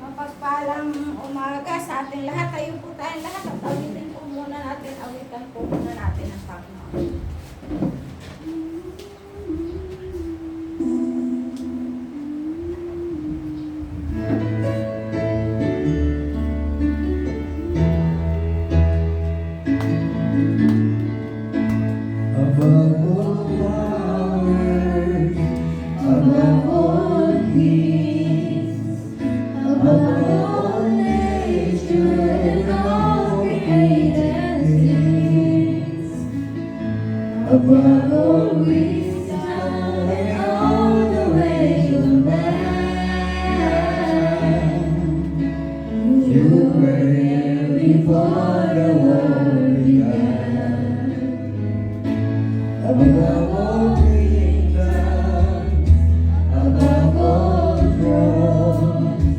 Mapagpalang umaga sa ating lahat. Tayo po tayong lahat at awitin po muna natin, awitan po muna natin ang Panginoon. Above all wisdom and all the ways of man, you were here before the world began. Above all kingdoms, above all thrones,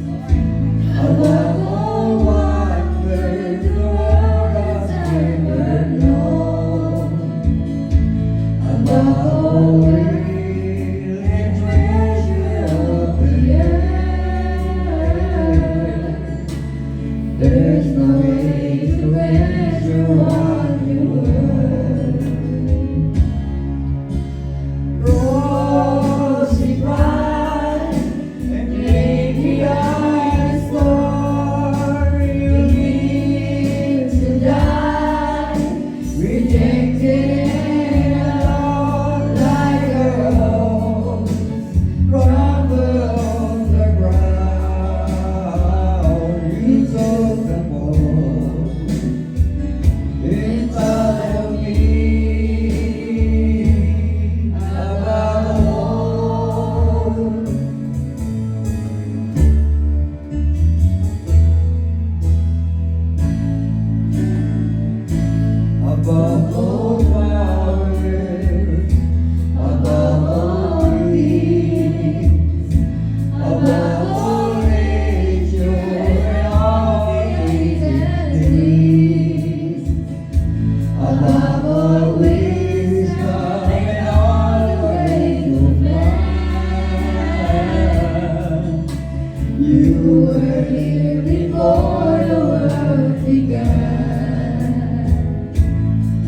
above all wonders the world has ever known. Above all real and treasure of the earth, there's no way to measure what you were. Crucified and laid behind the sword, you lived to die, rejected. Above all powers, above all beings, above all nature and all entities, above all wisdom and all the ways of man, you were here before the world began.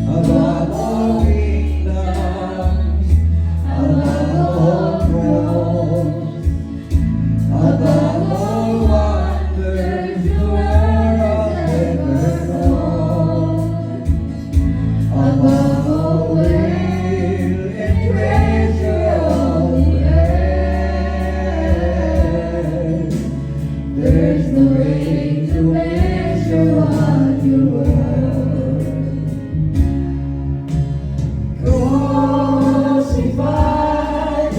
Above all kingdoms, above all thrones, above all wonders the world has ever known, above all wealth and treasure of the earth, there's no way to measure what you were. Crucified,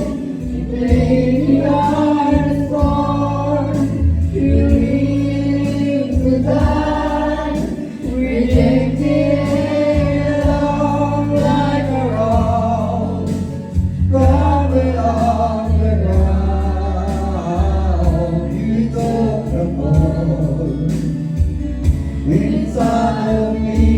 laid behind the sword, you lived to die, rejected alone like a rose, crumbled on the ground. You took the fall inside of me.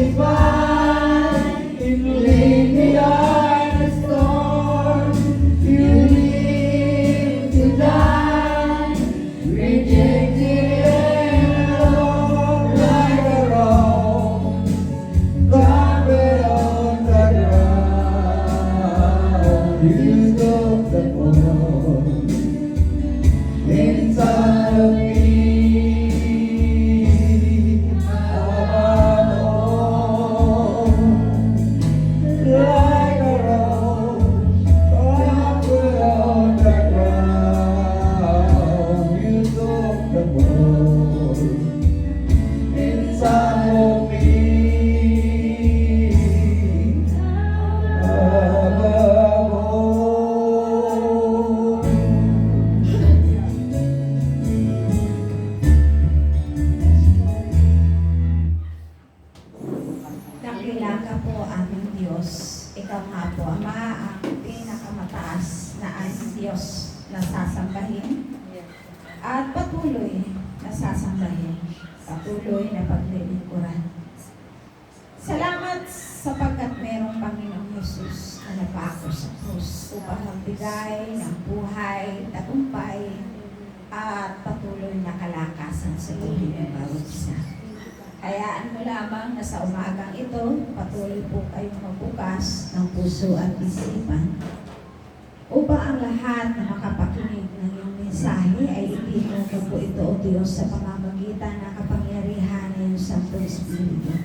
Crucified and laid behind the storm, you lived to die, rejected and alone like a rose, crumbled on the ground. You took the fall inside of me. Like a rose, crumbled on the ground, you took the fall inside of me. Above all. Dakila ka po aming Diyos. Ikaw nga po, Ama, ang pinakamataas na Diyos na sasambahin at patuloy na sasambahin, patuloy na paglilingkuran. Salamat sapagkat na napako sa krus upang magbigay ng buhay, tagumpay, at patuloy na kalakasan sa buhay ng bawat isa. Hayaan mo lamang na sa umagang ito, patuloy po kayong magbukas ng puso at isipan upang ang lahat na makapakinig ng iyong mensahe ay itinuto po ito, O Diyos, sa pamamagitan ng kapangyarihan ng iyong Santo Espiritu.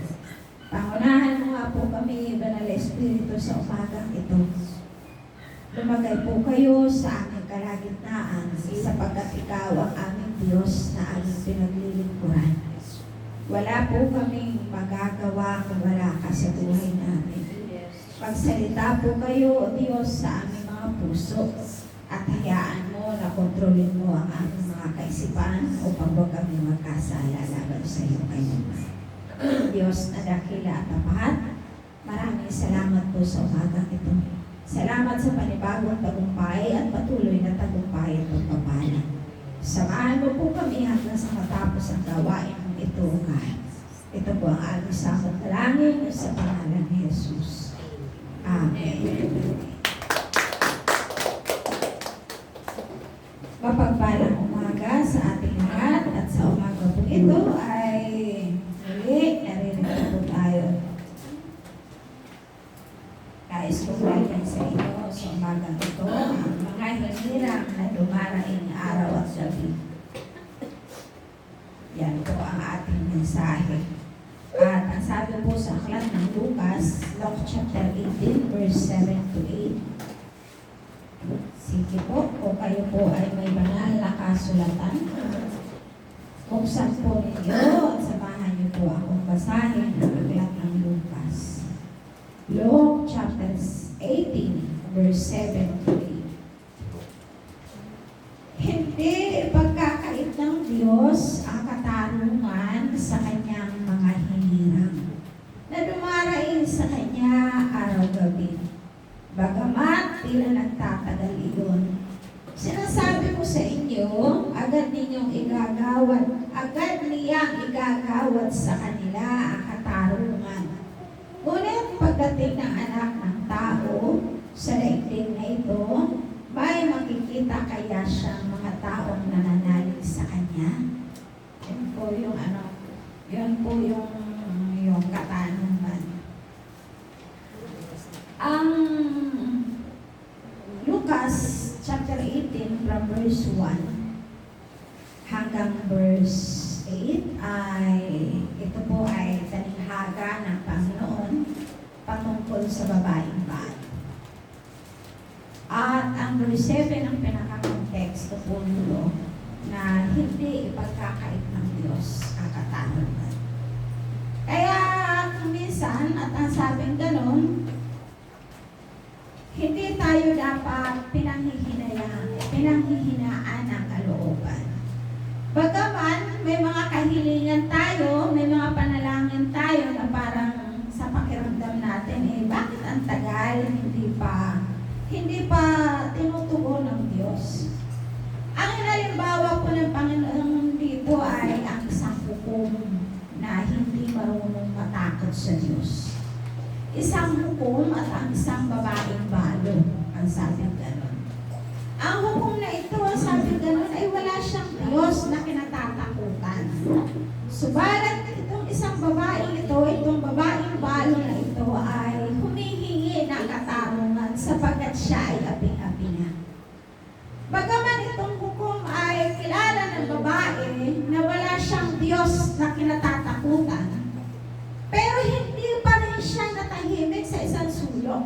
Pangunahan mo nga po kami, Banal na Espiritu, sa umagang ito. Lumagay po kayo sa aming kalagitnaan sapagkat ikaw ang aming Diyos na aming pinaglilingkuran. Wala po kaming magagawa kung wala ka sa buhay namin. Pagsalita po kayo, O Diyos, sa aming mga puso at hayaan mo na kontrolin mo ang aming mga kaisipan upang huwag kami magkasala laban sa iyo kailanman. Diyos na dakila at tapat, maraming salamat po sa umagang ito. Salamat sa panibagong tagumpay at patuloy na tagumpay at pagpapala. Samahan mo po kami hanggang sa matapos ang gawain ng ito, God. Ito po ang aming samot dalangin sa pangalan ni Jesus. Amen. Mapagpalang umaga sa ating lahat at sa umaga po ito ay muli naririnig po tayo. Nais kong balikan sa inyo sa umagang ito ang mga hirap na dumaraing araw at gabi. Yan po ang ating mensahe. At ang sabi po sa aklat ng Lucas, Luke chapter 18, verse 7 to 8. Sige po, o kayo po ay may banal na kasulatan. Buksan po ninyo at samahan niyo po akong basahin ang aklat ng Lucas. Luke chapter 18, verse 7 to 8. Hindi ipagkakait ng Diyos ang katarungan sa kanyang mga hinirang na dumaraing sa kanya araw-gabi. Bagamat tila nagtatagal iyon. Sinasabi ko sa inyo, agad niyang igagawad sa kanila ang katarungan. Ngunit pagdating ng anak ng tao sa daigdig na ito, may makikita kaya siyang mga taong nananalig sa kanya? Yan po yung yung katanungan. Ang Lucas chapter 18 from verse 1 hanggang verse 8 ay ito po ay talinghaga ng Panginoon patungkol sa babaeng bahay. At ang verse 7 ang pinaka-konteksto po nito na hindi ipagkakait ng Diyos ang katanungan. Kaya minsan, at ang sabing ganon, hindi tayo dapat pinanghihinaan ang kalooban. Bagaman may mga kahilingan tayo, may mga panalangin tayo na parang sa pakiramdam natin, bakit ang tagal, hindi pa tinutugon ng Diyos. Ang halimbawa po ng Panginoon dito ay ang isang hukom na hindi marunong matakot sa Diyos. Isang hukom at ang isang babaeng balo, ang sabing ganon. Ang hukom na ito, ang sabing ganon, ay wala siyang Diyos na kinatatakutan. Subalit itong isang babaeng ito, itong babaeng balo na ito ay humihingi ng katarungan sapagkat siya ay aping-api na. Bagaman itong hukom ay kilala ng babae na wala siyang Diyos na kinatatakutan, pero hindi pa rin siya natahimik sa isang sulok.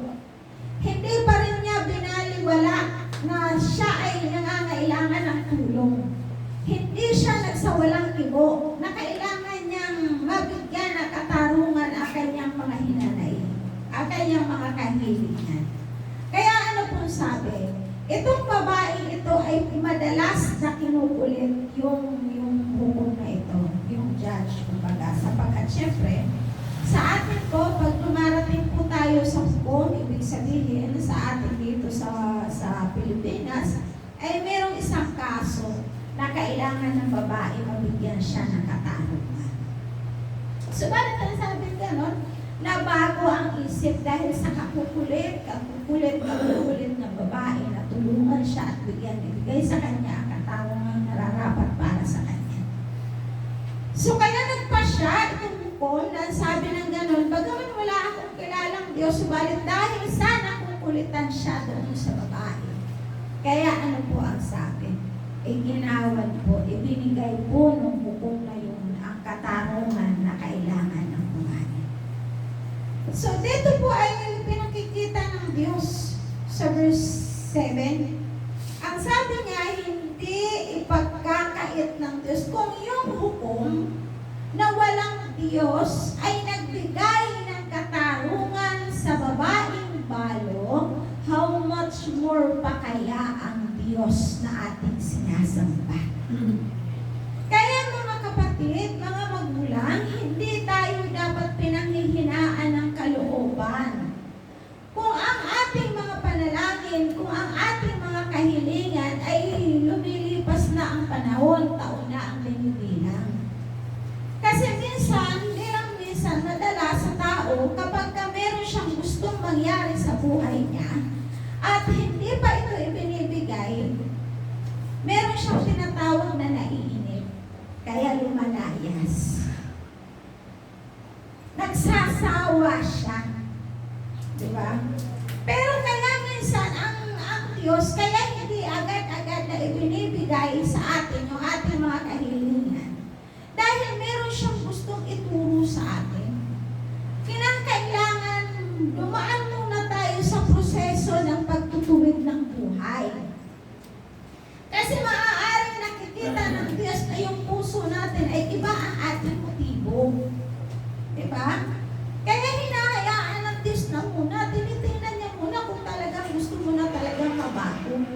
Hindi pa rin niya binaliwala na siya ay nangangailangan ng tulong. Hindi siya nagsawalang kibo na kailangan niyang mabigyan ng katarungan ang kanyang mga hinanay, ang kanyang mga kahilingan. Kaya ano pong sabi? Itong babaeng ito ay madalas na kinukulit yung hukom na ito, yung judge, kumbaga. Sapagkat syempre, sa atin po, pag dumarating po tayo sa hukom, ibig sabihin sa atin dito sa Pilipinas, ay merong isang kaso na kailangan ng babae mabigyan siya ng katarungan. Subalit ang sabi ganon, na bago ang isip dahil sa kakukulit ng babae na tulungan siya at ibigay sa kanya ang katarungang nararapat para sa kanya. So kaya nagpa siya itong bukol na sabi ng ganon, bagaman wala akong kilalang Diyos, subalit dahil sana kukulitan siya doon sa babae. Kaya ano po ang sabi? Ginawan po, ibinigay po ng bukol na yun ang katarungan na kailangan ng babae. So dito po ay pinakikita ng Diyos sa verse 7. Ang sabi niya, hindi ipagkakait ng Diyos kung yung hukom na walang Diyos ay nagbigay ng katarungan sa babaeng balo, how much more pa kaya ang Diyos na ating sinasamba. Kaya mga kapatid, mga magulang, hindi tayo dapat pinanghihinaan ng kalooban. Kung ang ating mga panalangin, kung ang ating mga kahilingan ay lumilipas na ang panahon, taon na ang binibilang. Kasi minsan, madalas sa tao, kapag meron siyang gustong mangyari sa buhay niya, at hindi pa ito ibinibigay, meron siyang tinatawag na naiinip. Kaya lumalayas. Nagsasawa siya. Diba? Pero kaya minsan, ang Diyos, kaya hindi agad-agad na ibinibigay sa atin yung ating mga kahilingan. Dahil meron siyang gustong ituro sa atin. Kinakailangan dumaan muna tayo sa proseso ng pagtutuwid ng buhay. Kasi maaaring nakikita ng Diyos na yung puso natin ay iba ang ating motibo. Diba? Kaya hinahayaan ng Diyos na muna, tinitingnan niya muna kung talagang gusto mo na talagang mabago.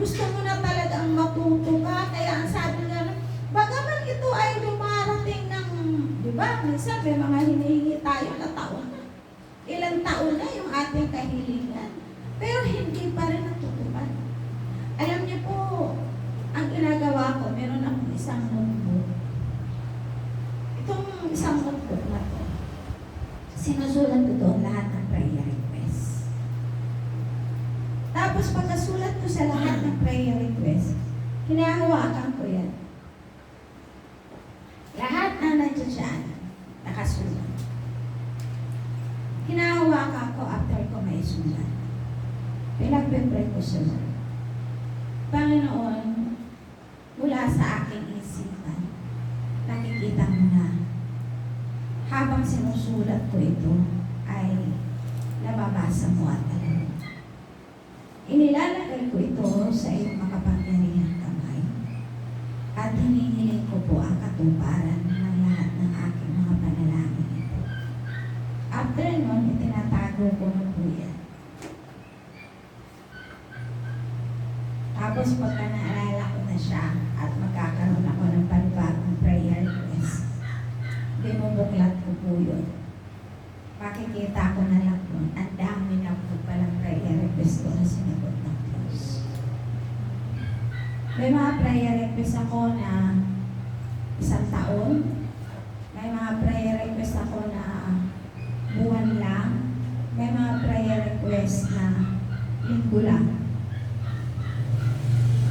Gusto mo na talagang matuto ka. Kaya ang sabi nga, bagaman ito ay dumarating ng, diba? Minsan may mga hinihingi tayo na taon. Ilang taon na yung ating kahilingan. Pero hindi pa rin natutupad. Alam niyo po, ang ginagawa ko, meron akong isang notebook. Itong isang notebook na to, sinusulat ko doon lahat ng prayer request. Tapos pagkasulat ko sa lahat ng prayer request, hinahawakan ko yan. Lahat na nandiyan dyan, nakasulat. Hinahawakan ko after ko may sulat. Pinagpipray ko sa Lord. Panginoon, mula sa aking isipan, nakikita mo na, habang sinusulat ko ito, ay nababasa mo at alam. Inilalagay ko ito sa iyong makapangyarihang kamay at hinihiling ko po ang katuparan ng lahat ng aking mga panalangin ito. After nun, itinatago ko na po yan. Tapos pagka naalala ko na siya at magkakaroon ako ng panibagong prayer request, binubuklat ko po yun. Makikita ko na lang po, ang dami na po palang prayer request ko na sinagot ng Diyos. May mga prayer request ako na 1 taon. May mga prayer request ako na buwan lang. May mga prayer request na linggo lang.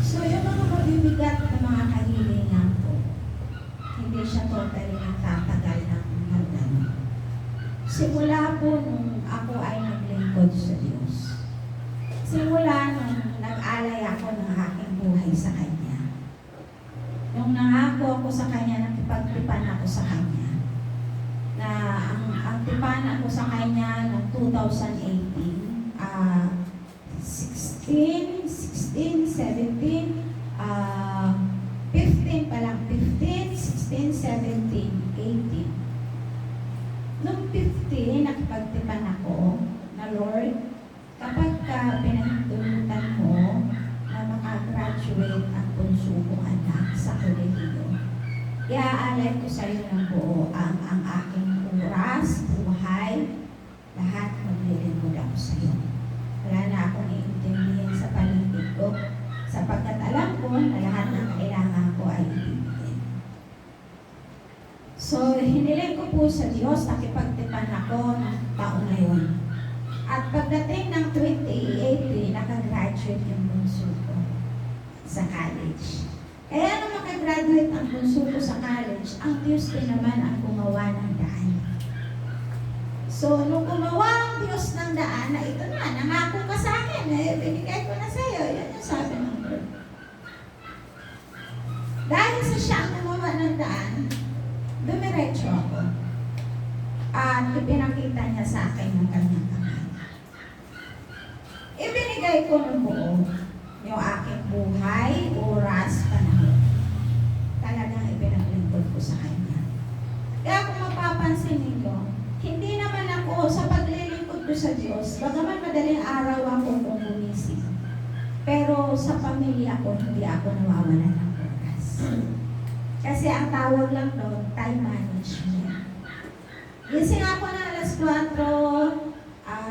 So, yung mga mabibigat na mga kahilingan ko, hindi siya totally nagtatagal ng hanggang. Simula po nung ako ay naglingkod sa Diyos. Simula nung nag-alay ako ng aking buhay sa Kanya. Nung nangako ako sa Kanya, nakipagtipan ako sa Kanya. Na ang tipan ako sa Kanya noong 2018, 16, 17, 15 pa lang, 15, 16, 17, 18. Noong 15, nakipagtipan ako na Lord, kapag pinahintulutan mo na makagraduate ang bunso kong anak sa kolehiyo, iaalay ko sa iyo ng buo ang aking oras, buhay, lahat maglilingkod ako sa iyo. Wala na akong iintindihin sa paligid ko, sapagkat alam ko na lahat ng kailangan ko ay ibibigay. So, hiniling ko po sa Diyos, nakipagtipan ako ng taon na yun. At pagdating ng 2018, nakagraduate yung bunso ko sa college. Kaya nung makagraduate ang bunso ko sa college, ang Diyos din naman ang gumawa ng daan. So, nung gumawa ang Diyos ng daan, na ito na, nangako ka sa akin, binigay ko na sa iyo. Yan yung sabi ng Lord. Dahil sa siya ang gumawa ng daan, dumiretso ako. At ipinakita niya sa akin ng kanyang kamay. Ibinigay ko ng buo yung aking buhay, oras, panahon. Talagang ipinaglingkod ko sa kanya. Kaya kung mapapansin ninyo, hindi naman ako sa paglilingkod ko sa Diyos, bagaman madaling araw ako kung gumising. Pero sa pamilya ko, hindi ako nawawalan ng oras. Kasi ang tawag lang doon, time management. Gising ako na alas 4,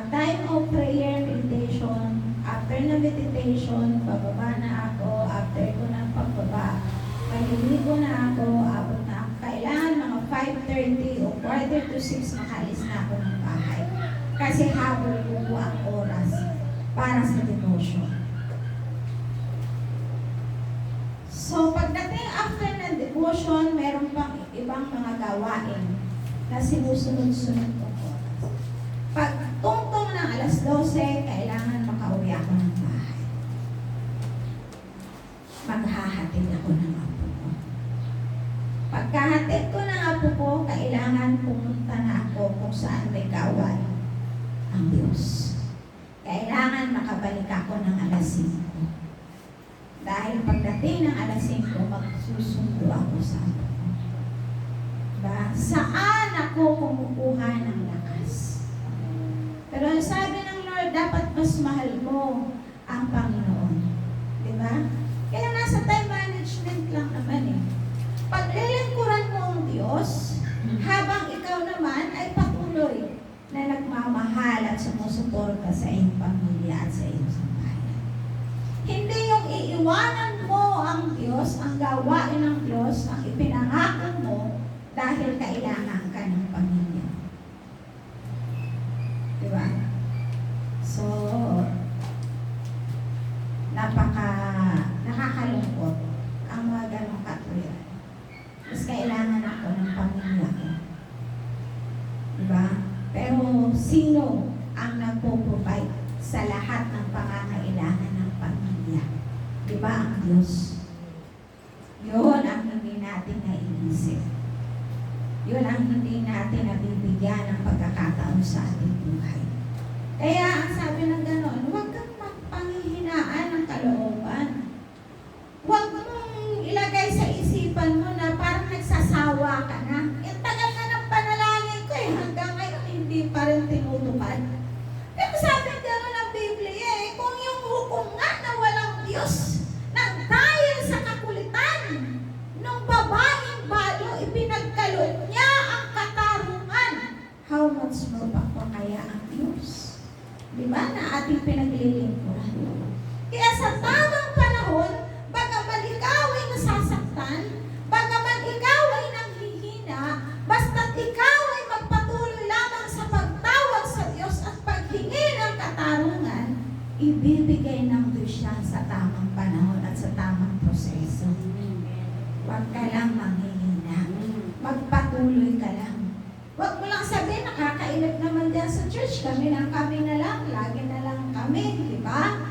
time of prayer, meditation. After na meditation, bababa na ako. After ko ng pagbaba, maliligo na ako. Abot na ako. Kailangan mga 5:30 o 5:45 makalis na ako ng bahay. Kasi habol ko ang oras para sa devotion. So, pagdating after ng devotion, meron pang ibang mga gawain na sinusunod-sunod ko oras. Pag tungtong ng alas 12, kailangan makauwi ako ng bahay. Maghahatid ako ng apo ko. Pagkahatid ko ng apo ko, kailangan pumunta na ako kung saan may gawain ang Diyos. Kailangan makabalik ako ng alas 5. Dahil pagdating ng alas 5, magsusundo ako sa apo ko. Diba? Saan ako kumukuha ng lakas? Pero sabi ng Lord, dapat mas mahal mo ang Panginoon. Diba? Kaya nasa time management lang naman eh. Paglilingkuran mo ang Diyos, habang ikaw naman ay patuloy na nagmamahal at sumusuporta sa iyong pamilya at sa iyong sambahayan. Hindi yung iiwanan mo ang Diyos, ang gawain ng Diyos, ang ipinangako mo, dahil kailangan ka ng pamilya. Diba? So, nakakalungkot ang mga ganong katwiran. Mas kailangan ako ng pamilya ko. Diba? Pero sino ang nagpo-provide sa lahat ng pangangailangan ng pamilya? Diba ang Diyos? Yun ang hindi natin naiisip. Yun ang hindi natin nabibigyan ng pagkakataon sa ating buhay. Kaya ang sabi ng gano'n, huwag kang magpanghihinaan ng kalooban. Huwag mong ilagay sa isipan mo na parang nagsasawa ka na. Yung tagal na ng panalangin ko hanggang ngayon hindi pa rin tinutupad. Pero sabi gano'n ng Biblia kung yung hukom nga na walang Diyos, nang dahil sa kakulitan, nung babaeng balo, ipinagkaloob niya ang katarungan. How much more pa po kaya ang Diyos? Diba na ating pinaglilingkuran? Kaya sa tamang panahon, bagaman ikaw ay nasasaktan, bagaman ikaw ay nanghihina, basta't ikaw ay magpatuloy lamang sa pagtawag sa Diyos at paghingi ng katarungan, ibibigay ng Diyos siya sa tamang panahon at sa tamang proseso. Huwag ka lang manghihina. Magpatuloy ka lang. Huwag mo lang sabihin, nakakainip naman dyan sa church. Kami na lang, lagi na lang kami, di ba?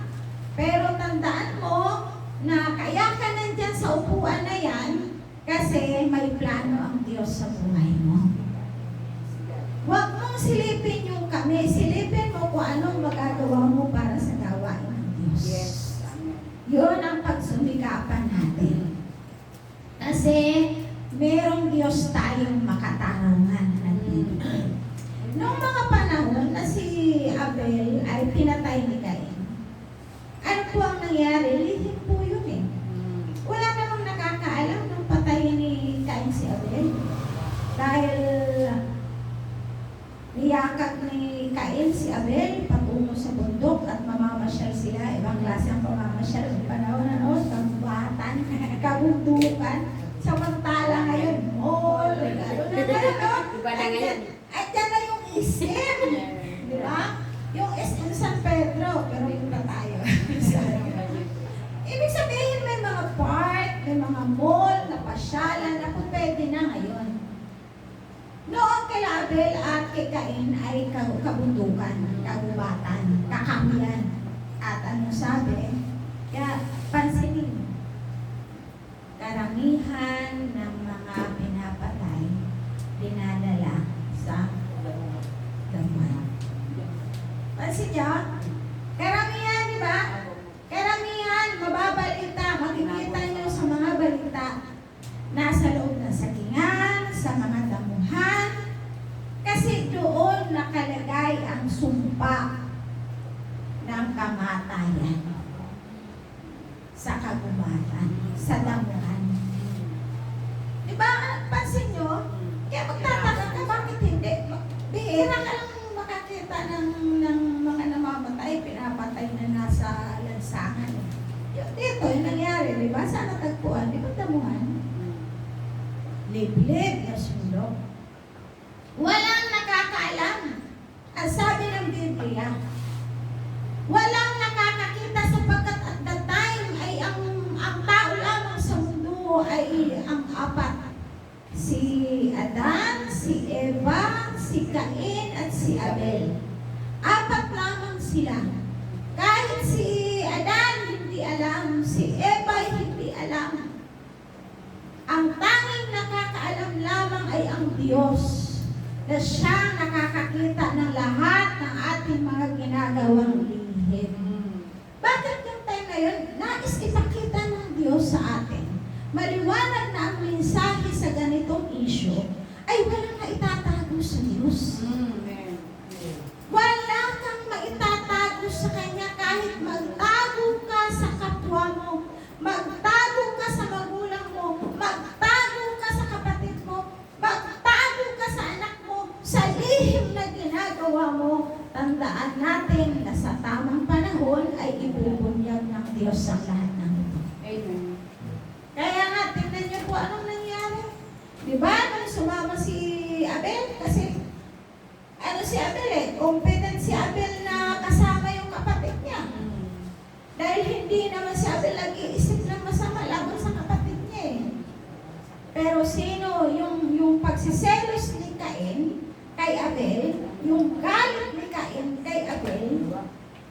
Pero tandaan mo na kaya ka nandyan sa upuan na yan kasi may plano ang Diyos sa buhay mo. Huwag mong silipin yung kami. Silipin mo kung anong magagawa mo para sa gawain ng Diyos. Yes. Yun ang pagsumikapan natin. Kasi merong Diyos tayong makatarungan na bibigay. Noong mga panahon na si Abel ay pinatay ni Cain, ano po ang nangyari? Lihim po yun eh. Wala namang nakakaalam nung patayin ni Cain si Abel. Dahil niyakap ni Cain si Abel patungo sa bundok at mamamasyal sila. Ibang klase ang pamamasyal ng panahon na noon, kabubatan, kabundukan. Samantala ngayon, mall, gano'n na. Iba na ngayon. At yan na yung isip. Di ba? Yung isip Abel at kay Cain ay kabundukan, kagubatan, kakamihan. At ano sabi? Kaya pansinin, karamihan ng mga pinapatay dinadala sa damuhan. Pansin niyo? Karamihan, di ba? Karamihan, mababalita, makikita niyo sa mga balita, nasa loob ng sakingan, sa mga damuhan, kasi doon nakalagay ang sumpa ng kamatayan sa kagubatan, sa damuhan. Di ba? Pansin nyo? Kaya magtataka ka, bakit hindi? Bihira ka lang makakita ng mga namamatay, pinapatay na nasa lansangan. Dito, yung nangyari, di ba? Sa natagpuan, di ba damuhan? Liblib na sulok. Walang nakakaalam. Ang sabi ng Biblia, walang nakakakita sapagkat at that time ay ang tao lamang sa mundo ay ang apat. Si Adan, si Eva, si Cain at si Abel. Apat lamang sila. Kahit si Adan hindi alam, si Eva hindi alam. Ang tanging nakakaalam lamang ay ang Diyos, na siyang nakakakita ng lahat ng ating mga ginagawang lihim. Bakit yung time na yun, nais ipakita ng Diyos sa atin? Maliwanag na ang mensahe sa ganitong issue ay walang maitatago sa Diyos. Wala kang maitatago sa Kanya kahit magtago ka sa kapwa mo, magtago ka sa magulang mo, magtago ka sa kapatid mo, magtago ka sa anak mo, sa lihim na ginagawa mo. Tandaan natin na sa tamang panahon ay ibubunyag ng Diyos ang lahat ng ito. Amen. Kaya nga, tingnan niyo po anong nangyari. Di ba? Nung sumama si Abel, kasi ano si Abel competent si Abel na kasama yung kapatid niya. Dahil hindi naman si Abel nag-iisip ng masama laban sa kapatid niya Pero sino yung pagsiselos ni Cain kay Abel, yung galit ni Cain kay Abel,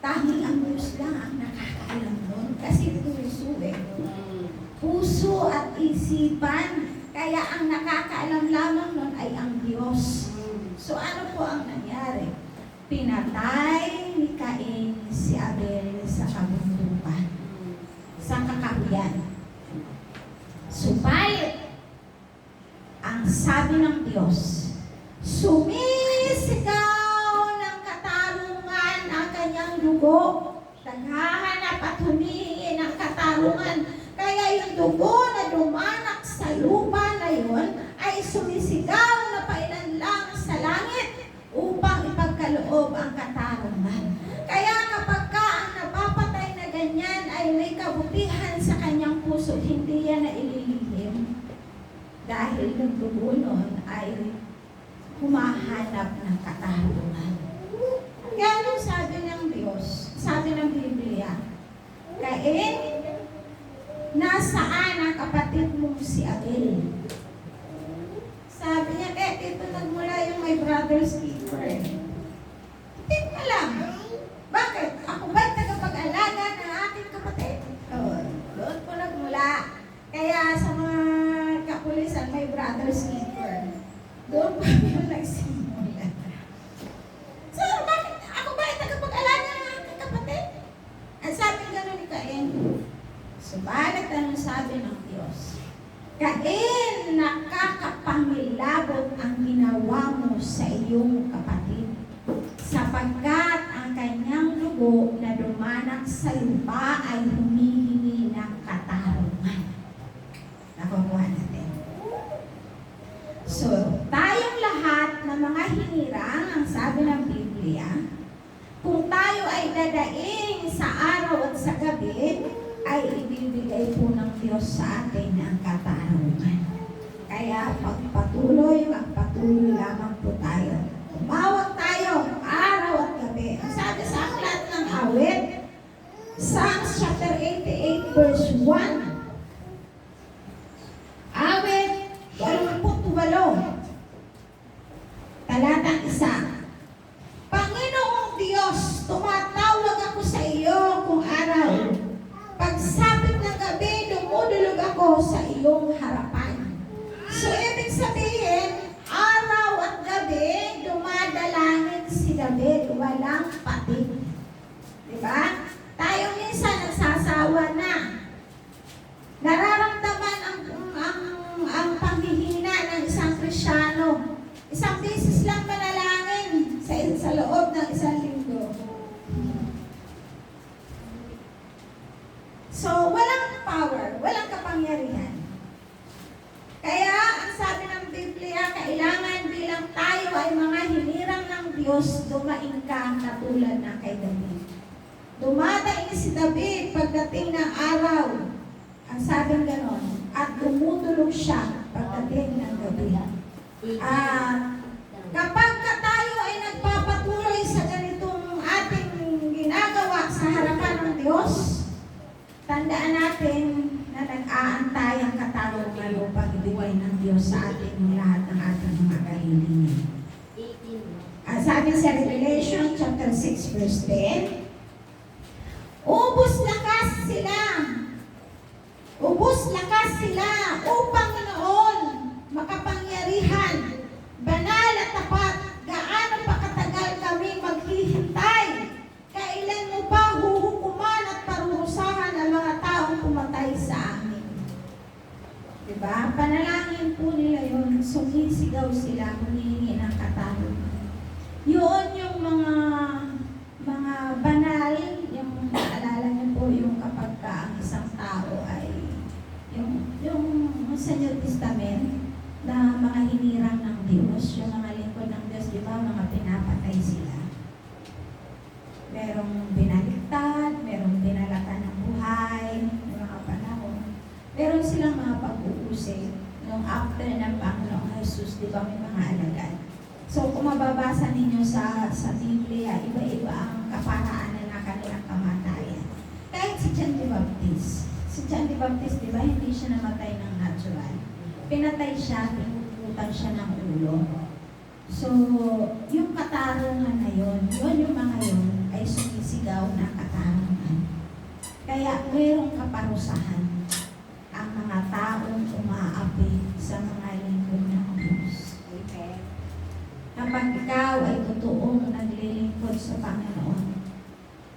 tanging ang Diyos lang ang nakakaalam nun. Kasi puso at isipan. Kaya ang nakakaalam lamang nun ay ang Diyos. So ano po ang nangyari? Pinatay ni Cain si Abel sa kabundukan, sa kakahuyan. Subalit, ang sabi ng Diyos, sumisigaw ng katarungan ang kanyang dugo, naghahanap at humihingi ng katarungan. Kaya yung dugo na dumanak sa lupa na yun ay sumisigaw na pailan lang sa langit upang ipagkaloob ang katarungan. Kaya kapag ka ang napapatay na ganyan ay may kabutihan sa kanyang puso, hindi yan na ililihim. Dahil yung dugo nun ay humahanap ng katarungan. Kaya nung sabi ng Diyos, sabi ng Biblia, Cain, nasaan ang kapatid mong si Abel? Sabi niya, dito nagmula yung my brother's keeper. Hindi ko alam. Bakit? Ako ba'y tagapag-alaga ng aking kapatid? Doon po nagmula. Kaya sa mga kapulisan, my brother's keeper. Doon pa yung nagsimula. So, bakit? Ako ba'y tagapag-alaga ng aking kapatid? Ang sabi gano'n ni Cain, subalit anong sabi ng Diyos? Cain, nakakapangilabot ang ginawa mo sa iyong kapatid, sapagkat ang kanyang dugo na dumanak sa lupa ay humihingi ng katarungan. Nakukuha natin. So, tayong lahat na mga hinirang, ang sabi ng Biblia, kung tayo ay dadaing sa araw at sa gabi, ay ibibigay po ng Diyos sa atin ang katarungan. Kaya magpatuloy lamang po tayo. Tumawag tayo araw at gabi. Ang sabi sa aklat ng awit, Psalms chapter 88 verse 1. Awit 28. Talata si David, walang patid. Diba? Tayo minsan nagsasawa na. Nararamdaman ang panghihina ng isang Kristiyano. Isang beses lang manalangin sa loob ng isang linggo. So, walang power, walang kapangyarihan. Kaya, ang sabi ng Biblia, kailangan bilang tayo ay mga hinirang ng Diyos, dumaing ka katulad na kay David. Dumadaing si David pagdating ng araw. Ang sabing ganon, at tumutulog siya pagdating ng gabi. Kapag tayo ay nagpapatuloy sa ganitong ating ginagawa sa harapan ng Diyos, tandaan natin na nag-aantay ang katarungan upang ibigay ng Diyos sa atin ng lahat ng ating mga kahilingan. Ang sabi sa Revelation chapter 6 verse 10, ubos lakas sila upang noon makapangyarihan, banal at tapat, gaano pa katagal kami maghihintay, kailan mo pa huhukuman at parurusahan ang mga taong pumatay sa amin. Diba? Panalangin po nila yun, sumisigaw sila, humihingi ng katarungan. Yun yung mga banal, yung naalala niyo po yung kapag ang isang tao ay yung sa New Testament na mga hinirang ng Diyos, yung mga lingkod ng Diyos, di ba, mga pinapatay sila. Merong binaligtad, merong binalatan ng buhay, ng mga panahon. Meron silang mga pag-uusig nung after ng Panginoong Jesus, di ba, may mga alagad. So, kung mababasa ninyo sa Biblia, iba-iba ang kaparaanan na kanilang kamatayan. Kahit si John the Baptist. Si John the Baptist, di ba, hindi siya namatay ng natural. Pinatay siya, pinuputan siya ng ulo. So, yung katarungan na yun yung mga yun ay sumisigaw na katarungan. Kaya, mayroong kaparusahan ang mga taong umaapi sa mga lingkod ng Diyos. Okay. Kapag ikaw ay totoong naglilingkod sa Panginoon,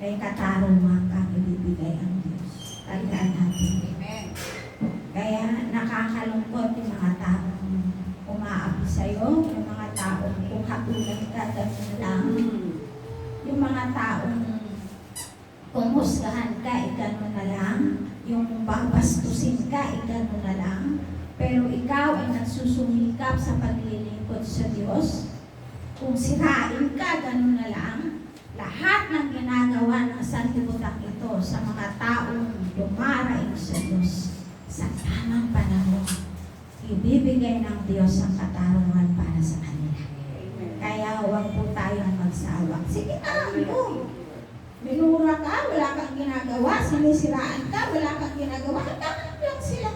ay katarungan kang ibibigay ang Diyos. Tandaan natin. Amen. Kaya nakakalungkot yung mga taong umaapi sa'yo, yung mga taong kung katulad ka, gano'n lang. Yung mga taong kung husgahan ka, gano'n na lang. Yung babastusin ka, gano'n na lang. Pero ikaw ay nagsusumikap sa paglilingkod sa Diyos. Kung sirain ka, gano'n na lang. Lahat ng ginagawa ng sanlibutan ito sa mga taong dumaraing sa Diyos sa tamang panahon, ibibigay ng Diyos ang katarungan para sa kanila. Kaya huwag po tayong magsawa. Sige na, minura ka, wala kang ginagawa, sinisiraan ka, wala kang ginagawa, hanggang lang sila.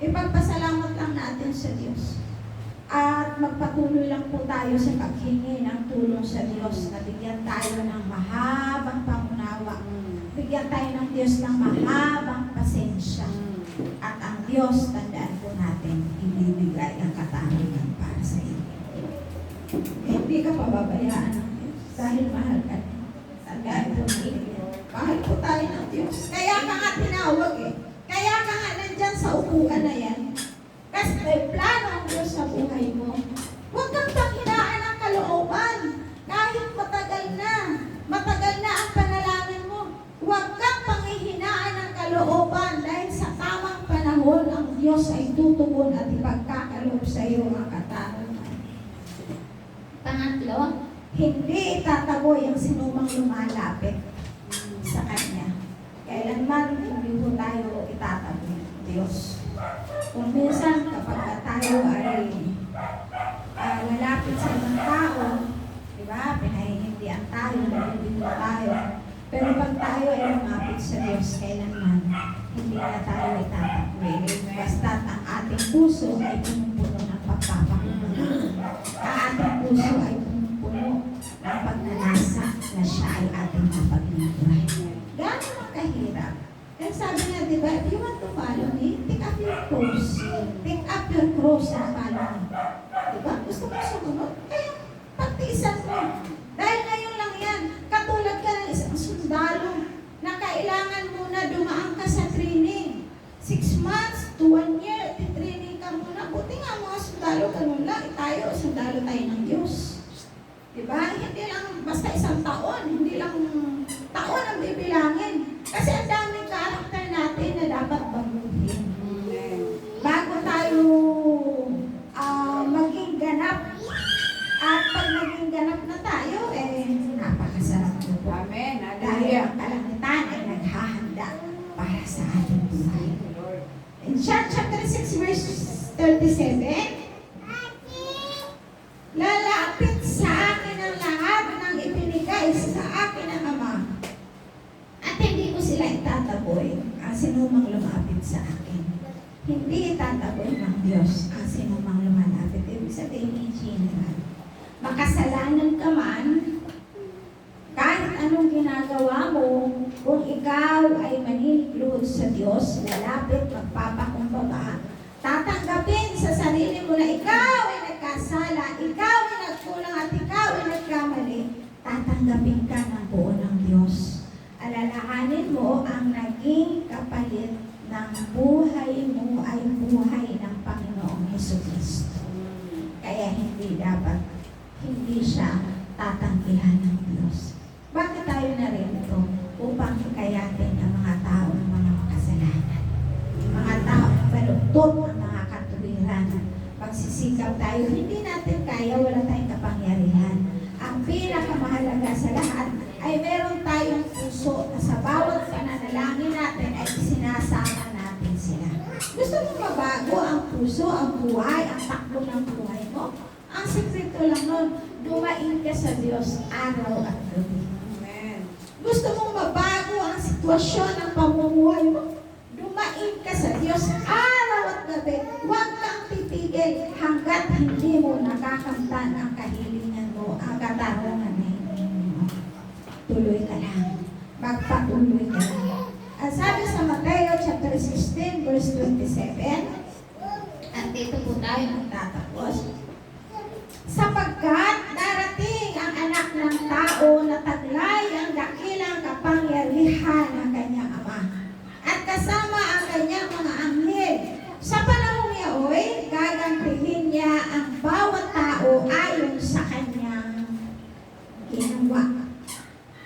Ipagpasalamat lang natin sa Diyos. At magpatuloy lang po tayo sa paghingi ng tulong sa Diyos na bigyan tayo ng mahabang pangunawa. Bigyan tayo ng Diyos ng mahabang pasensya. At ang Diyos, tandaan po natin, ibibigay ang katarungan para sa iyo. Hindi ka pababayaan ng Diyos dahil mahal ka niya. Tandaan po ninyo, mahal po tayo ng Diyos. Kaya ka nga tinawag Kaya ka nga nandyan sa upuan na yan. Kasi may plano ang Diyos sa buhay mo. Huwag kang panghinaan ng kalooban. Kahit matagal na ang panalangin mo. Huwag kang panghihinaan ng kalooban dahil sa tamang panahon ang Diyos ay tutugon at ipagkakaloob sa iyo ang katarungan. Pangatlo, hindi itataboy ang sinumang lumalapit sa Kanya. Kailanman hindi po tayo itataboy ng Diyos. Kung minsan kapag tayo ay lalapit sa ibang tao, di ba, pinahihindihan tayo, nalilito tayo. Pero pag tayo ay lumapit sa Diyos, kailanman hindi na tayo itatakwil. Basta't ang ating puso ay punong-puno ng pagpapakumbang. Ang ating puso ay punong-puno ng pagnanasa na siya ay ating mapaglingkuran. Gano'n ang kahirap. Kaya sabi nga, di ba, if you want to follow me, pick up your cross. Pick up your cross and follow me. Di ba? Gusto mo sumunod? Kaya, pagtiisan mo. Dahil basta isang taon, hindi lang taon ang bibilangin. Kasi ang daming karakter natin na dapat baguhin. Bago tayo maging ganap. At pag naging ganap na tayo, napakasarap na po. Amen. Dahil ang kalangitan ay naghahanda para sa ating buhay. In John chapter 6 verse 37, lalapit sa akin ang lahat ng ibinigay sa akin ng Ama. At hindi ko sila itataboy ang sinumang lumapit sa akin. Hindi itataboy ng Diyos ang sinumang lumalapit. Ibig sabihin in general. Makasalanan ka man, kahit anong ginagawa mo, kung ikaw ay maniniglod sa Diyos, lalapit, magpapakumbaba, tatanggapin sa sarili mo na ikaw ay nagkasala, ikaw ay nagkulang at ikaw ay nagkamali, tatanggapin ka ng buo ng Diyos. Alalahanin mo ang naging kapalit ng buhay mo ay buhay ng Panginoong Jesucristo. Kaya hindi siya tatanggihan ng Diyos. Bakit tayo narito? Upang hikayatin ang mga tao ng mga makasalanan. Mga tao na baluktot ang mga katuwiran. Pagsisikap tayo, hindi natin kaya, wala tayong kapangyarihan. Ang pinakamahalaga sa lahat ay meron tayong puso na sa bawat pananalangin natin ay sinasama natin sila. Gusto mo mabago ang puso, ang buhay, ang takbo ng buhay mo? Ang sekreto lang nun, dumain ka sa Diyos araw at gabi. Amen. Gusto mong mabago ang sitwasyon ng pamumuhay mo? Dumain ka sa Diyos araw at gabi. Huwag kang titigil hanggat hindi mo nakakamtan ang kahilingan mo, ang katarungan na hinihingi mo. Tuloy ka lang. Magpatuloy ka lang. Ang sabi sa Mateo chapter 16 verse 27, at dito po tayo magtatapos. Sapagkat darating ang anak ng tao na taglay ang dakilang kapangyarihan ng kanyang Ama. At kasama ang kanyang mga anghel. Sa panahon niya, gagantihin niya ang bawat tao ayon sa kanyang ginawa.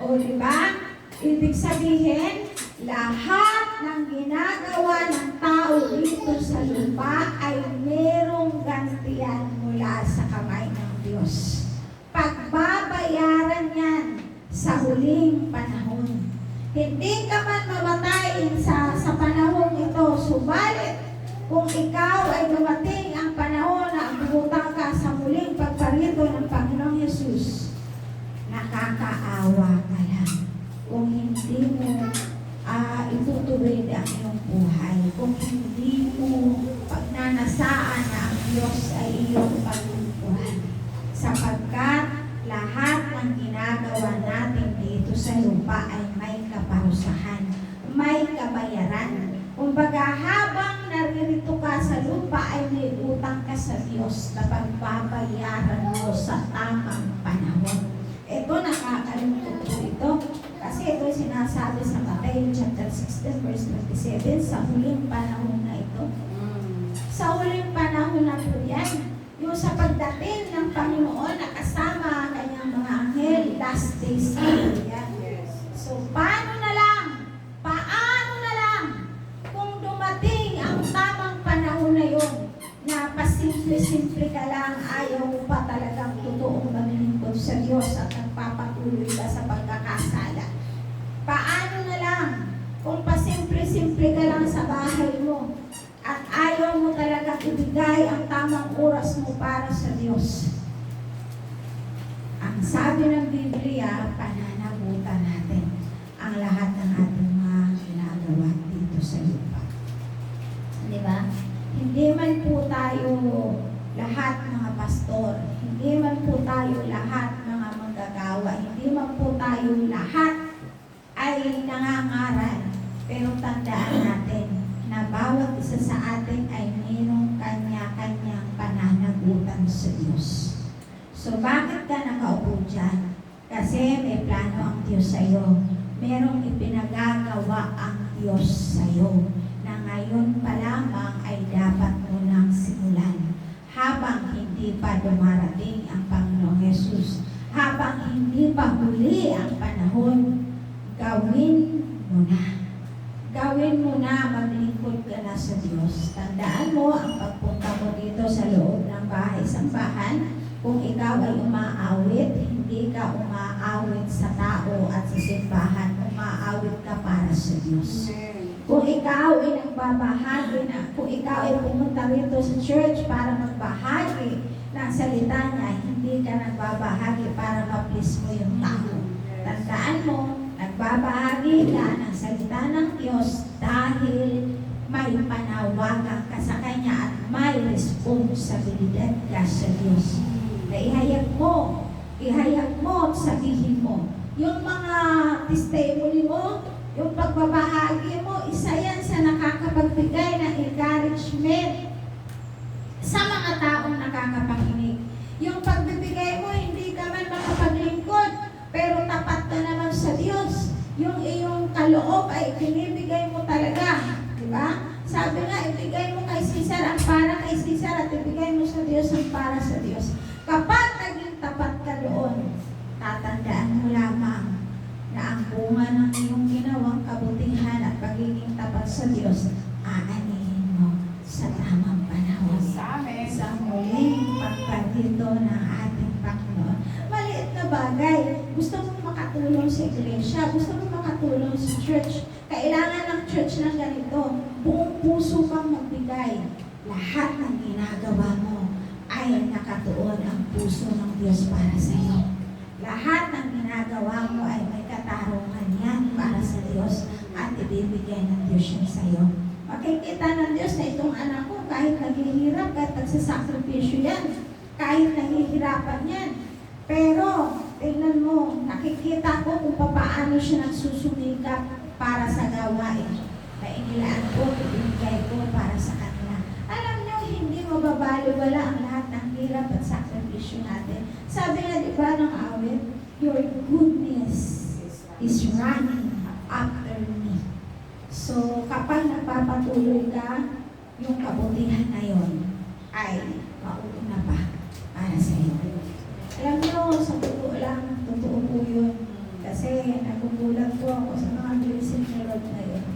O diba? Ibig sabihin, lahat ng ginagawa ng tao dito sa lupa ay merong gantian mula sa kamay ng Diyos. Pagbabayaran yan sa huling panahon. Hindi ka man mamatay sa panahon ito, subalit kung ikaw ay dumating ang panahon na bumutang ka sa muling pagparito ng Panginoong Yesus, nakakaawa ka lang. Kung hindi mo itutuwid ang iyong buhay, kung hindi mo pagnanasaan na ang Diyos ay iyong paglupuhan. Sapagkat lahat ng ginagawa natin dito sa lupa ay may kaparusahan, may kabayaran. Kumbaga, habang naririto ka sa lupa ay may utang ka sa Diyos na pagbabayaran mo sa tamang panahon. Ito, nakakalungkot po ito. Kasi ito sinasabi sa Mateo chapter 16 verse 27, sa huling panahon na ito. Sa huling panahon na po yan, yung sa pagdating ng Panginoon na kasama ang kanyang mga anghel, last days na po yan. So, paano na lang kung dumating ang tamang panahon na yun, na pasimple-simple ka lang, ayaw mo pa talagang totoong maglingkod sa Diyos at nagpapatuloy ka sa pagkakasala. Paano na lang kung pasimple-simple ka lang sa bahay mo at ayaw mo talagang ibigay ang tamang oras mo para sa Diyos? Ang sabi ng Biblia, pananagutan natin ang lahat ng ating mga ginagawa dito sa lupa. Di ba? Hindi man po tayo lahat mga pastor, hindi man po tayo lahat mga manggagawa, hindi man po tayo lahat ay nangangaral. Pero tandaan natin na bawat isa sa atin ay mayroong kanya-kanyang pananagutan sa Diyos. So bakit ka nakaupo dyan? Kasi may plano ang Diyos sa iyo. Merong ipinagagawa ang Diyos sa iyo na ngayon pa lamang ay dapat mo nang simulan habang hindi pa dumarating ang Panginoong Yesus, habang hindi hindi pa huli ang panahon. Gawin mo na. Gawin mo na, maglingkod ka na sa Diyos. Tandaan mo, ang pagpunta mo dito sa loob ng bahay-sambahan, kung ikaw ay umaawit, hindi ka umaawit sa tao at sa simbahan, umaawit ka para sa Diyos. Kung ikaw ay nagbabahagi na, kung ikaw ay pumunta rito sa church para magbahagi ng salita niya, hindi ka nagbabahagi para ma-please mo yung tao. Tandaan mo, nagbabahagi ka ng salita ng Diyos dahil may panawagan ka sa Kanya at may responsibilidad ka sa Diyos. Na ihayag mo at sabihin mo. Yung mga testimony mo, yung pagbabahagi mo, isa yan sa nakakapagbigay ng encouragement sa mga taong nakakapakinig. Yung pagbibigay mo, hindi ka man makapaglingkod, pero tapat ka naman sa Diyos. Yung iyong kaloob ay binibigay mo talaga. Diba? Sabi nga, ibigay mo kay Cesar ang para kay Cesar at ibigay mo sa Diyos ang para sa Diyos. Kapag naging tapat ka doon, tatandaan mo lamang na ang bunga ng iyong ginawang kabutihan at pagiging tapat sa Diyos, aanihin mo sa tamang panahon. Sa muling pagpatito ng ating Panginoon. Maliit na bagay. Gusto mo makatulong sa iglesia, gusto mo makatulong sa church. Kailangan ng church ng ganito. Buong puso kang magbigay. Lahat ng ginagawa mo ay nakatuon ang puso ng Diyos para sa iyo. Lahat ng ginagawa mo ay may katarungan yan para sa Diyos at ibibigay ng Diyos yan sa iyo. Makikita ng Diyos na itong anak ko kahit naghihirap, kahit nagsasakripisyo yan, kahit nahihirapan yan. Pero, tingnan mo, nakikita ko kung paano siya nagsusumikap para sa gawain na inilaan ko, ibigay ko para sa kanila. Alam niyo, hindi mababaliwala ang lahat ng hirap at sakripisyo natin. Sabi nga, di ba, ng awit, your goodness is running after me. So, kapag nagpapatuloy ka, yung kabutihan na yun ay mauna pa para sa iyo. Alam nyo, sa totoo lang, totoo po yun. Kasi nagugulat po ako sa mga blessing ni Lord na yun.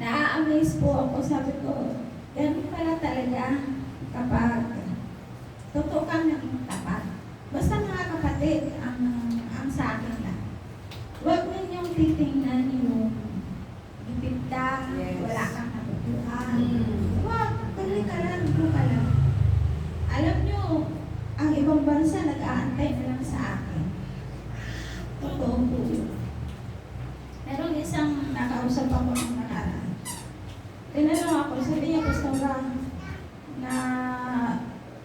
Na-amaze po ako, sabi ko, ganun pala talaga kapag totoo kang naging tapat. Basta mga kapatid, ang sa akin lang. Huwag ninyong titingnan yung ipit ka, wala kang natutuhan. Huwag, tuloy ka lang, tuloy ka lang. Alam nyo, ang ibang bansa nag-aantay na lang sa akin. Totoo po yun. Merong isang nakausap ako ng nakaraan. Tinanong ako, sabi niya, gusto ba na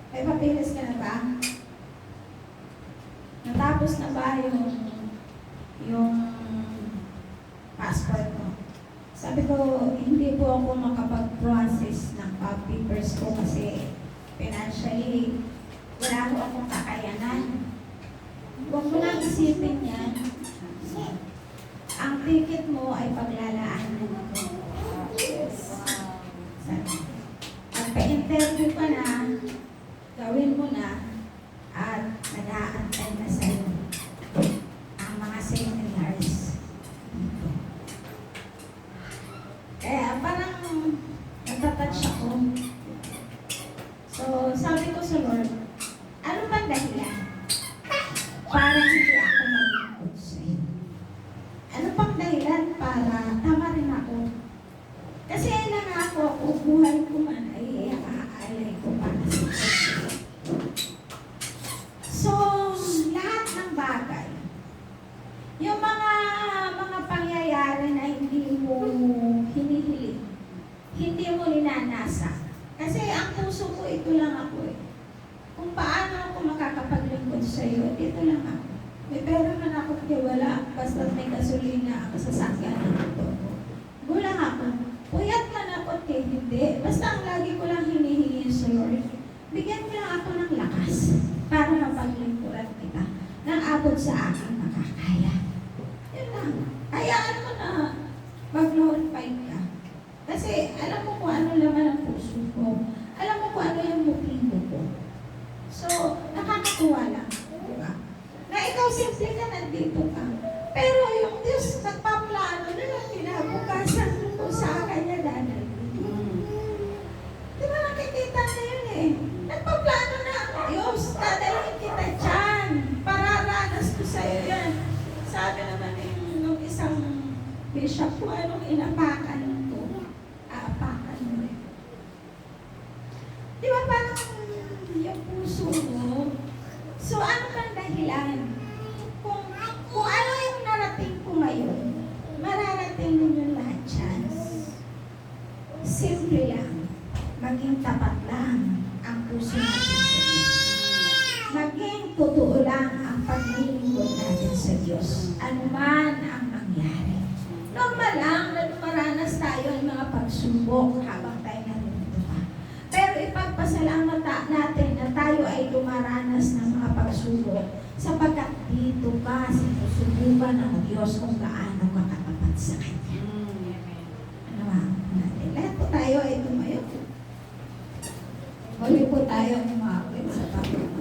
may papilis ka na ba? Natapos na ba yung passport mo? Sabi ko, hindi po ako makapag-process ng papers ko kasi financially, wala ko akong kakayanan. Huwag mo lang isipin yan. Ang ticket mo ay paglalaanan ko. Pagpa-interview ka na, gawin mo na, at nag-aantay na sa'yo ang mga seminars. Kaya parang natatouch ako. So, sabi ko sa Lord, ano ba dahilan? Para hindi ako mag-ikot sa'yo. Ano pang dahilan para tama rin ako? Kasi nangako ako, buhay ko man ay aalay ko para sa Diyos. So, lahat ng bagay, yung mga pangyayari na hindi mo hinihiling, hindi mo ninanasa. Kasi ang puso ko, ito lang ako eh. Kung paano ako makakapaglingkod sa iyo, dito lang ako. May pera man ako kaya wala, basta may gasolina ako sa sakyan ng ito ko. Gulang ako. Puyat man ako kay hindi. Basta ang lagi ko lang hinihingi sa Lord, bigyan mo lang ako ng lakas para mapaglingkuran kita nang abot sa aking makakaya. Yun lang. Hayaan mo na mag-glorify ka. Kasi alam mo kung ano laman ang puso ko. Alam mo kung ano yung motibo ko. So, nakakatuwa lang. Diba? simple ka, nandito ka. Pero yung Diyos, nagpaplano na lang, kinabukasan mo sa kanya dahil. Di ba nakikita na yun eh? Nagpaplano na ang Diyos, dadalhin kita dyan. Pararanas ko sa'yo yan. Sabi naman nung isang bishop ko, anong inapakan ko? Aapakan mo eh. Di ba parang yung puso mo? So ano kang dahilan? Kung ano yung narating ko ngayon, mararating ninyo lahat yan. Simple lang. Maging tapat lang ang puso natin sa Diyos. Maging totoo lang ang paglilingkod natin sa Diyos. Ano man ang mangyari. Normal lang na dumaranas tayo ng mga pagsubok habang tayo nandito pa. Pero ipagpasalamat natin na tayo ay dumaranas ng mga pagsubok sapagkat dito ka sinusubukan ng Diyos kung gaano makatapat sa Kanya. Ano ba? Lahat po tayo ay tumayo. Huli po tayo umawit sa Panginoon.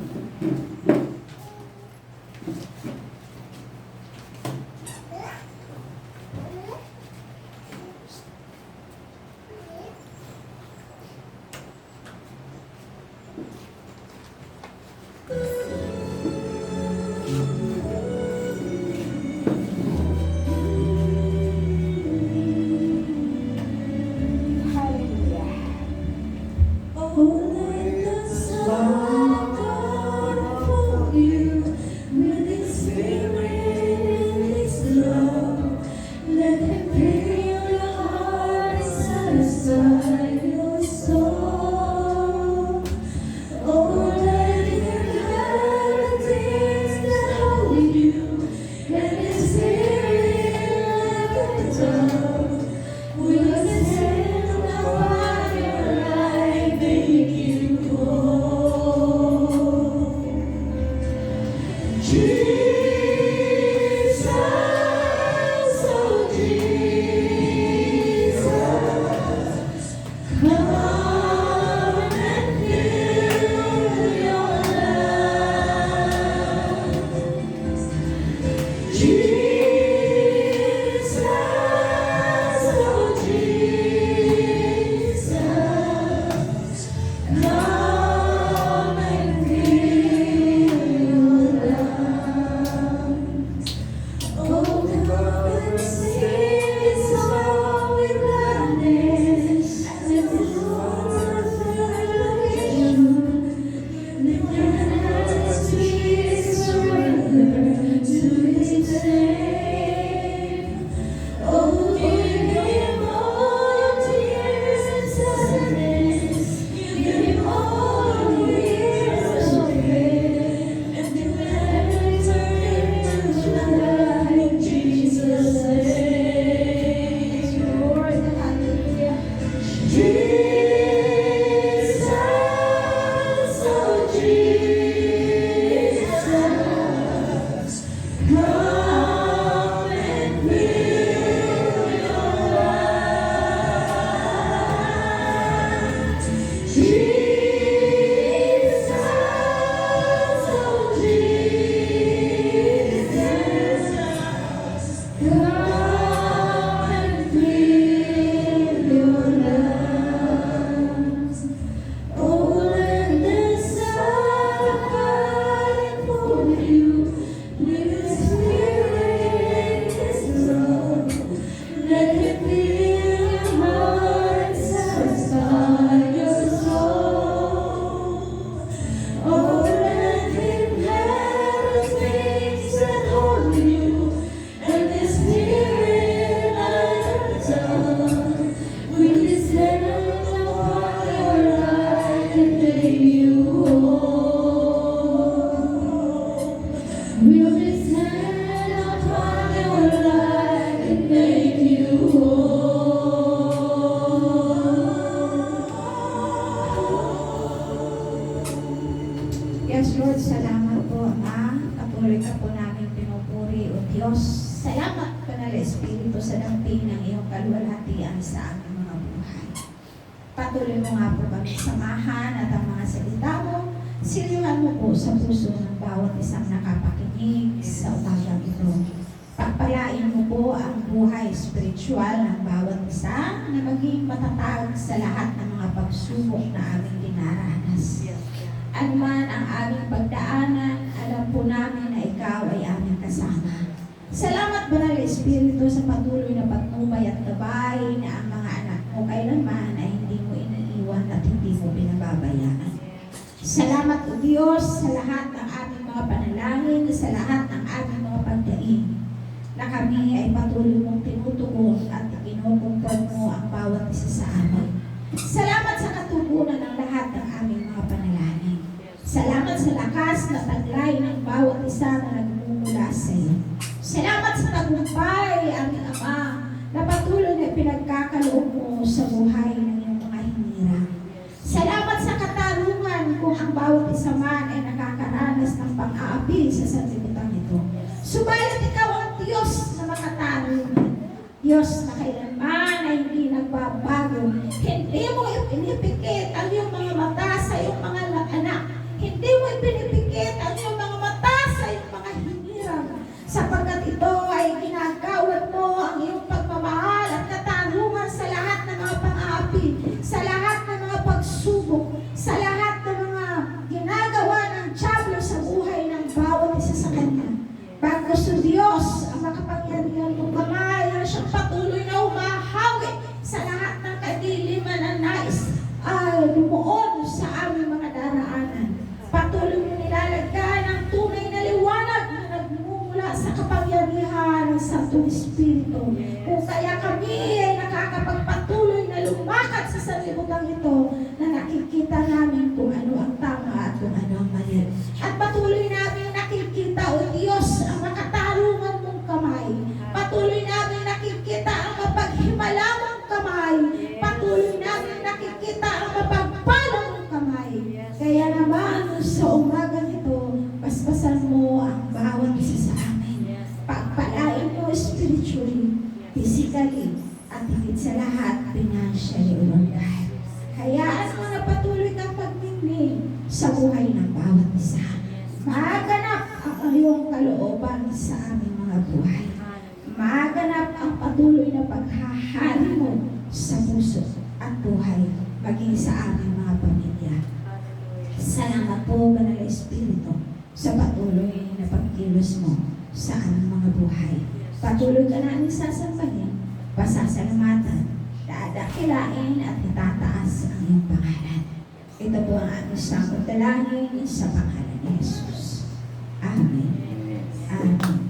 Yes, Lord, salamat po, Ama. Patuloy ka po namin pinupuri, O Diyos. Salamat, Banal Espiritu, sa damping ng iyong kalwalhatian sa aming mga buhay. Patuloy mo nga po kami samahan at ang mga salita mo, silihan mo po sa puso ng bawat isang nakapakinig sa po ang buhay spiritual ng bawat isa na maging matatag sa lahat ng mga pagsubok na aming dinaranas. Ano man ang aming pagdaanan, alam po namin na ikaw ay aming kasama. Salamat, Banal na Espiritu, sa patuloy na patnubay at gabay na ang mga anak mo kailanman ay hindi mo iniiwan at hindi mo binababayaan. Salamat, O Diyos, sa lahat ng aming mga panalangin, sa lahat ng aming mga pagdaing, na kami ay patuloy mong tinutugon at ikinukumpon mo ang bawat isa sa amin. Salamat sa katugunan ng lahat ng aming mga panalangin. Salamat sa lakas na taglay ng bawat isa na nagmumula sa iyo. Salamat sa tagumpay, aming Ama, na patuloy na pinagkakaloob mo sa buhay ng iyong mga hinirang. Salamat sa katarungan kung ang bawat isa man ay nakakaranas ng pang-aapi sa sanlibutan ito. Subalit ikaw ang Diyos na makatarungan. Diyos na kailanman ay hindi nagbabago. Hindi mo ipinipikit ang iyong mga mata sa iyong mga anak. Hindi mo ipinipikit ang iyong mga mata sa iyong mga hinirang. Sapagkat ito ay ginagawad mo ang iyong pagmamahal at katarungan sa lahat ng mga pang-aapi, sa lahat ng mga pagsubok, sa lahat ng mga ginagawa ng dyablo sa buhay ng bawat isa sa kanya. Bagos sa Diyos ang makapangyarihan mong kamay na siyang patuloy na umahawi sa lahat ng kadiliman na nais ay lumuon sa aming mga daraanan. Patuloy mo nilalagyan ang tunay na liwanag na nagmumula sa kapangyarihan ng Santong Espiritu. Kung kaya kami ay nakakapagpatuloy na lumakad sa sanlibutan ito na nakikita namin kung ano ang tama at kung ano ang mali. At patuloy namin nakikita, O Diyos, ang makatarungan mong kamay. Patuloy namin nakikita ang mapaghimala mong kamay. Patuloy namin nakikita ang mapagpalang mong kamay. Kaya naman sa umagang ito, paspasan mo ang bawat isa sa amin. Pagpalain mo spiritually, physically, at higit sa lahat, financially, O Lord God. Hayaan mo na patuloy kang pagmingling sa buhay ng bawat isa. Maganap ang iyong kalooban sa aming mga buhay. Maganap ang patuloy na paghahari mo sa puso at buhay, maging sa aming mga pamilya. Salamat po, Banal na Espiritu, sa patuloy na pagkilos mo sa aming mga buhay. Patuloy ka namin sasambahin, pasasalamatan, dadakilain at itataas ang iyong pangalan. Ito po ang aming sangkot dalangin sa pangalan ni Jesus. Amen. Amen.